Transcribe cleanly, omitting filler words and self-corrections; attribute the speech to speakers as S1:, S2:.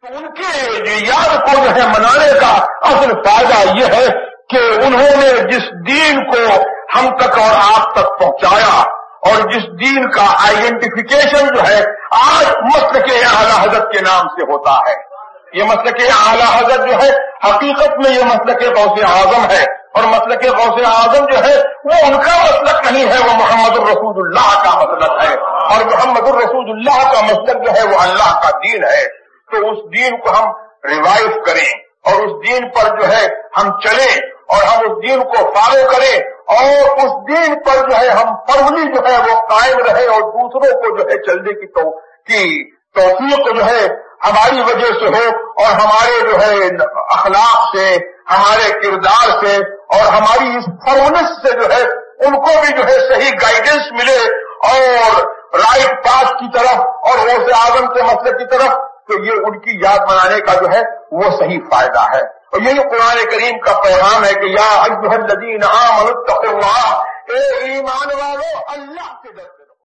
S1: تو ان کے یاد کو جو ہے منانے کا اصل فائدہ یہ ہے کہ انہوں نے جس دین کو ہم تک اور آپ تک پہنچایا اور جس دین کا آئیڈینٹیفیکیشن جو ہے آج مسلک اعلی حضرت کے نام سے ہوتا ہے. یہ مسلک اعلی حضرت جو ہے حقیقت میں یہ مسلک غوث اعظم ہے، اور مسلک غوث اعظم جو ہے وہ ان کا مسلک نہیں ہے، وہ محمد الرسول اللہ کا مسلک ہے، اور محمد الرسول اللہ کا مسلک جو ہے وہ اللہ کا دین ہے. تو اس دین کو ہم ریوائو کریں اور اس دین پر جو ہے ہم چلیں اور ہم اس دین کو فالو کریں اور اس دین پر جو ہے ہم پرولی جو ہے وہ قائم رہے اور دوسروں کو جو ہے چلنے کی توفیق جو ہے ہماری وجہ سے ہو، اور ہمارے جو ہے اخلاق سے، ہمارے کردار سے اور ہماری اس فرمنس سے جو ہے ان کو بھی جو ہے صحیح گائیڈنس ملے اور رائٹ پاس کی طرف اور غوث اعظم کے مسئلے کی طرف. تو یہ ان کی یاد منانے کا جو ہے وہ صحیح فائدہ ہے. اور یہی قرآن کریم کا پیغام ہے کہ یا ایھا الذین آمنوا اتقوا اللہ، اے ایمان والو اللہ سے ڈرتے